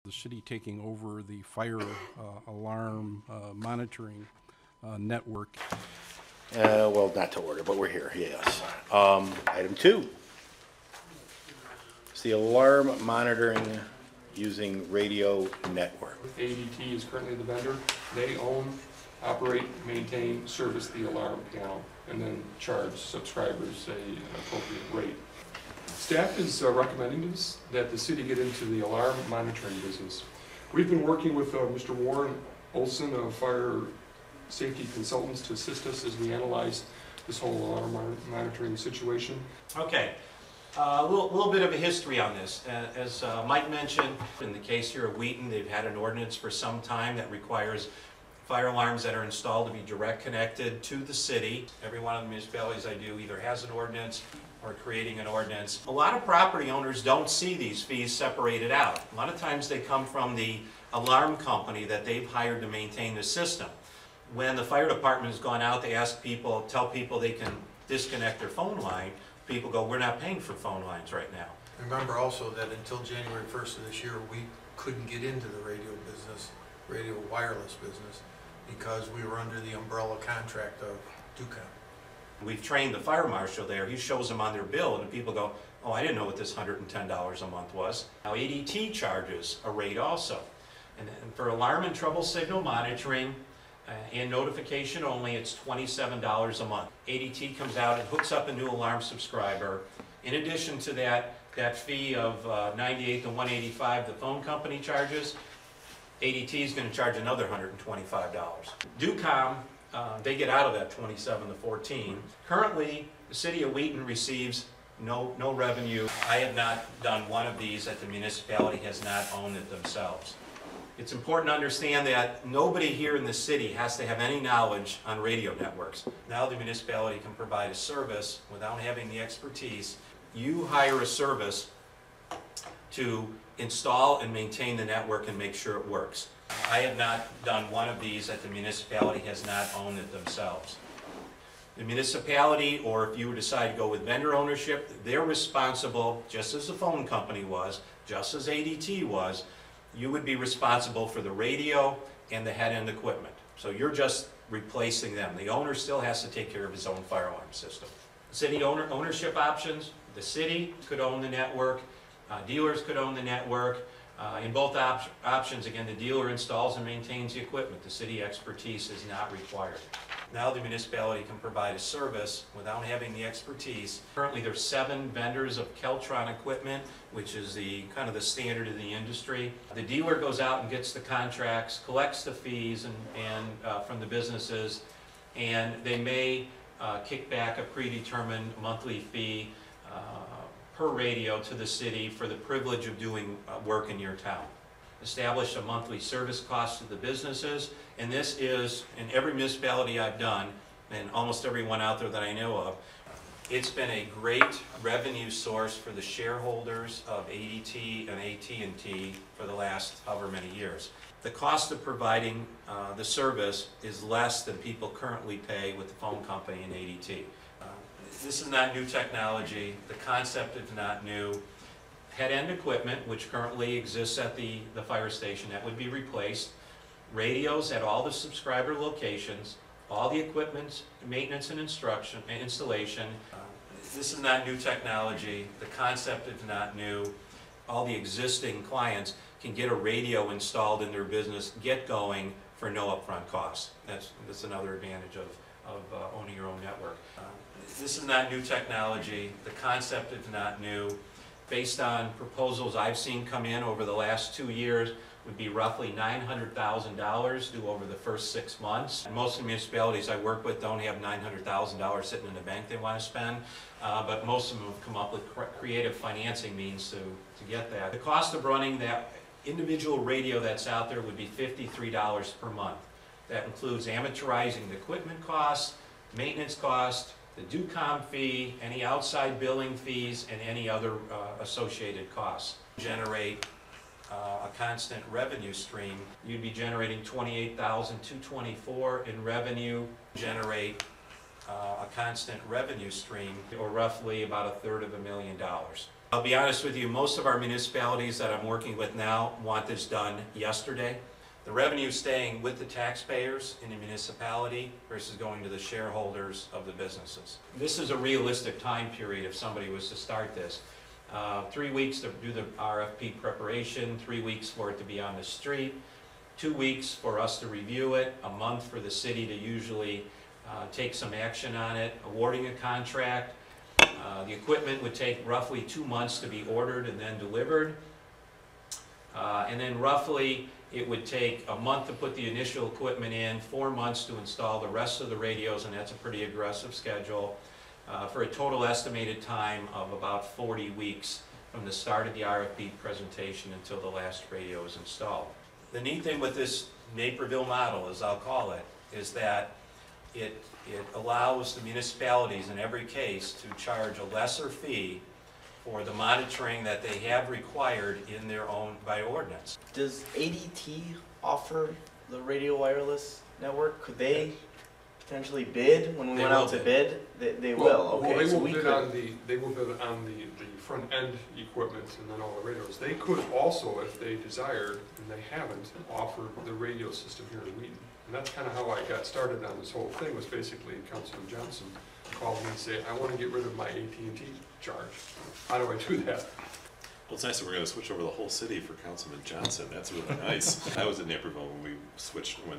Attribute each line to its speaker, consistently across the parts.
Speaker 1: The city taking over the fire alarm monitoring network.
Speaker 2: Well, not to order, but we're here, yes. Item 2. It's the alarm monitoring using radio network.
Speaker 3: ADT is currently the vendor. They own, operate, maintain, service the alarm panel, and then charge subscribers an appropriate rate. Staff is recommending this, that the city get into the alarm monitoring business. We've been working with Mr. Warren Olson of Fire Safety Consultants to assist us as we analyze this whole alarm monitoring situation.
Speaker 4: Okay, a little bit of a history on this. As Mike mentioned, in the case here of Wheaton, they've had an ordinance for some time that requires fire alarms that are installed to be direct connected to the city. Every one of the municipalities I do either has an ordinance or creating an ordinance. A lot of property owners don't see these fees separated out. A lot of times they come from the alarm company that they've hired to maintain the system. When the fire department has gone out, they tell people they can disconnect their phone line. People go, we're not paying for phone lines right now.
Speaker 5: Remember also that until January 1st of this year, we couldn't get into the radio business, radio wireless business, because we were under the umbrella contract of DUCOM.
Speaker 4: We've trained the fire marshal there. He shows them on their bill, and people go, oh, I didn't know what this $110 a month was. Now, ADT charges a rate also. And for alarm and trouble signal monitoring and notification only, it's $27 a month. ADT comes out and hooks up a new alarm subscriber. In addition to that fee of $98 to $185 the phone company charges, ADT is going to charge another $125. DUCOM, they get out of that 27 to 14. Currently, the city of Wheaton receives no revenue. I have not done one of these that the municipality has not owned it themselves. It's important to understand that nobody here in the city has to have any knowledge on radio networks. Now the municipality can provide a service without having the expertise. You hire a service to install and maintain the network and make sure it works. I have not done one of these that the municipality has not owned it themselves. The municipality, or if you would decide to go with vendor ownership, they're responsible, just as the phone company was, just as ADT was, you would be responsible for the radio and the head-end equipment. So you're just replacing them. The owner still has to take care of his own fire alarm system. City ownership options, the city could own the network, dealers could own the network. In both options, again, the dealer installs and maintains the equipment. The city expertise is not required. Now the municipality can provide a service without having the expertise. Currently there's 7 vendors of Keltron equipment, which is kind of the standard of the industry. The dealer goes out and gets the contracts, collects the fees from the businesses, and they may kick back a predetermined monthly fee per radio to the city for the privilege of doing work in your town. Establish a monthly service cost to the businesses, and this is, in every municipality I've done, and almost every one out there that I know of, it's been a great revenue source for the shareholders of ADT and AT&T for the last however many years. The cost of providing the service is less than people currently pay with the phone company and ADT. This is not new technology. The concept is not new. Head-end equipment, which currently exists at the fire station, that would be replaced. Radios at all the subscriber locations, all the equipment, maintenance and installation. This is not new technology. The concept is not new. All the existing clients can get a radio installed in their business, get going for no upfront costs. That's another advantage of owning your own network. This is not new technology. The concept is not new. Based on proposals I've seen come in over the last 2 years, would be roughly $900,000 due over the first 6 months. And most of the municipalities I work with don't have $900,000 sitting in the bank they want to spend, but most of them have come up with creative financing means to get that. The cost of running that individual radio that's out there would be $53 per month. That includes amateurizing the equipment costs, maintenance costs, the DUCOM fee, any outside billing fees, and any other associated costs. Generate a constant revenue stream. You'd be generating $28,224 in revenue. Generate a constant revenue stream, or roughly about $1/3 of $1 million. I'll be honest with you, most of our municipalities that I'm working with now want this done yesterday. The revenue staying with the taxpayers in the municipality versus going to the shareholders of the businesses. This is a realistic time period if somebody was to start this. 3 weeks to do the RFP preparation, 3 weeks for it to be on the street, 2 weeks for us to review it, a month for the city to usually take some action on it, awarding a contract. The equipment would take roughly 2 months to be ordered and then delivered. And then roughly it would take a month to put the initial equipment in, 4 months to install the rest of the radios, and that's a pretty aggressive schedule, for a total estimated time of about 40 weeks from the start of the RFP presentation until the last radio is installed. The neat thing with this Naperville model, as I'll call it, is that it allows the municipalities in every case to charge a lesser fee for the monitoring that they have required in their own by ordinance.
Speaker 6: Does ADT offer the radio wireless network? Could they potentially bid when we
Speaker 4: They
Speaker 6: went out
Speaker 4: will
Speaker 6: to bid? They will. Okay,
Speaker 3: They
Speaker 6: so
Speaker 3: will
Speaker 6: we
Speaker 3: bid
Speaker 6: could.
Speaker 3: on the front end equipment and then all the radios. They could also, if they desired, and they haven't, offer the radio system here in Wheaton. And that's kind of how I got started on this whole thing, was basically Councilman Johnson called me and said, I want to get rid of my AT&T charge. How do I do that?
Speaker 7: Well, it's nice that we're going to switch over the whole city for Councilman Johnson. That's really nice. I was in Naperville when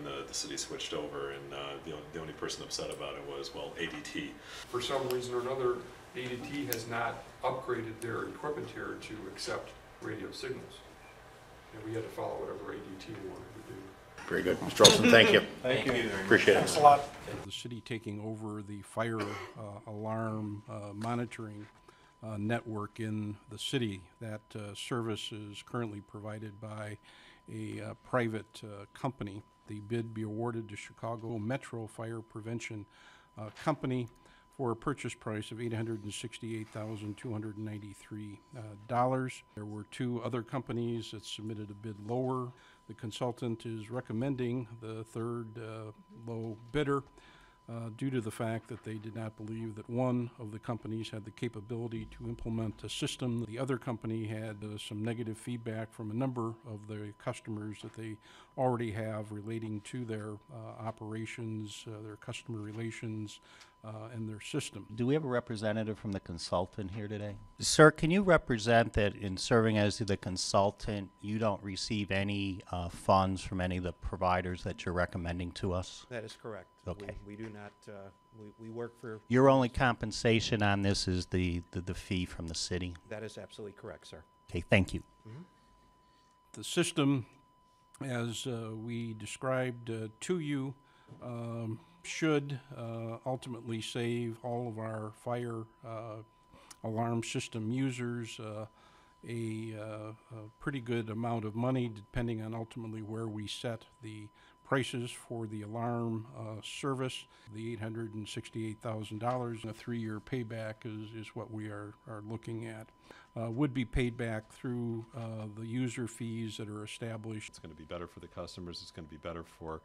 Speaker 7: the city switched over, and the only person upset about it was, well, ADT.
Speaker 3: For some reason or another, ADT has not upgraded their equipment here to accept radio signals. And we had to follow whatever ADT wanted to do.
Speaker 2: Very good. Mr. Olson, thank you.
Speaker 4: Thank you very much.
Speaker 2: Appreciate it.
Speaker 5: Thanks a lot.
Speaker 1: The city taking over the fire alarm monitoring network in the city. That service is currently provided by a private company. The bid be awarded to Chicago Metro Fire Prevention Company for a purchase price of $868,293. There were 2 other companies that submitted a bid lower. The consultant is recommending the third low bidder due to the fact that they did not believe that one of the companies had the capability to implement a system. The other company had some negative feedback from a number of the customers that they already have relating to their operations, their customer relations, and their system.
Speaker 8: Do we have a representative from the consultant here today? Sir, can you represent that in serving as the consultant, you don't receive any funds from any of the providers that you're recommending to us?
Speaker 9: That is correct.
Speaker 8: Okay.
Speaker 9: We do not, we work for,
Speaker 8: Your only compensation on this is the fee from the city?
Speaker 9: that is absolutely correct, sir.
Speaker 8: Okay, thank you.
Speaker 1: The system, as we described to you, should ultimately save all of our fire alarm system users a pretty good amount of money, depending on ultimately where we set the prices for the alarm service. The $868,000 and a 3-year payback is what we are looking at. Would be paid back through the user fees that are established.
Speaker 7: It's going to be better for the customers. It's going to be better for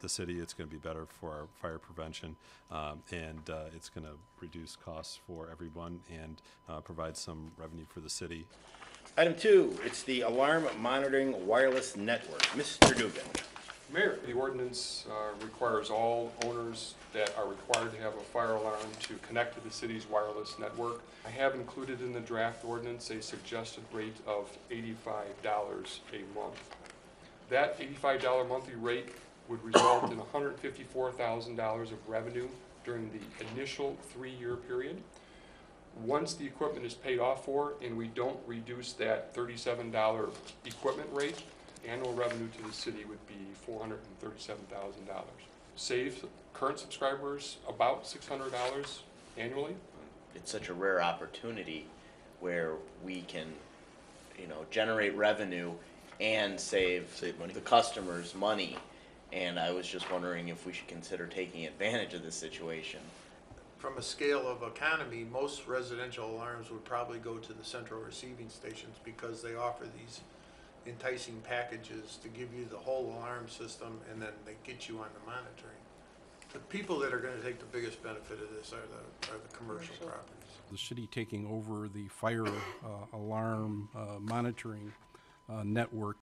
Speaker 7: the city. It's going to be better for our fire prevention, and it's going to reduce costs for everyone and provide some revenue for the city.
Speaker 2: Item 2, it's the Alarm Monitoring Wireless Network. Mr. Dugan.
Speaker 3: Mayor, the ordinance requires all owners that are required to have a fire alarm to connect to the city's wireless network. I have included in the draft ordinance a suggested rate of $85 a month. That $85 monthly rate would result in $154,000 of revenue during the initial 3-year period. Once the equipment is paid off for and we don't reduce that $37 equipment rate, annual revenue to the city would be $437,000. Save current subscribers about $600 annually.
Speaker 6: It's such a rare opportunity where we can, generate revenue and save
Speaker 2: money.
Speaker 6: the customers money. And I was just wondering if we should consider taking advantage of this situation.
Speaker 5: From a scale of economy, most residential alarms would probably go to the central receiving stations because they offer these enticing packages to give you the whole alarm system, and then they get you on the monitoring. The people that are gonna take the biggest benefit of this are the commercial properties.
Speaker 1: The city taking over the fire alarm monitoring network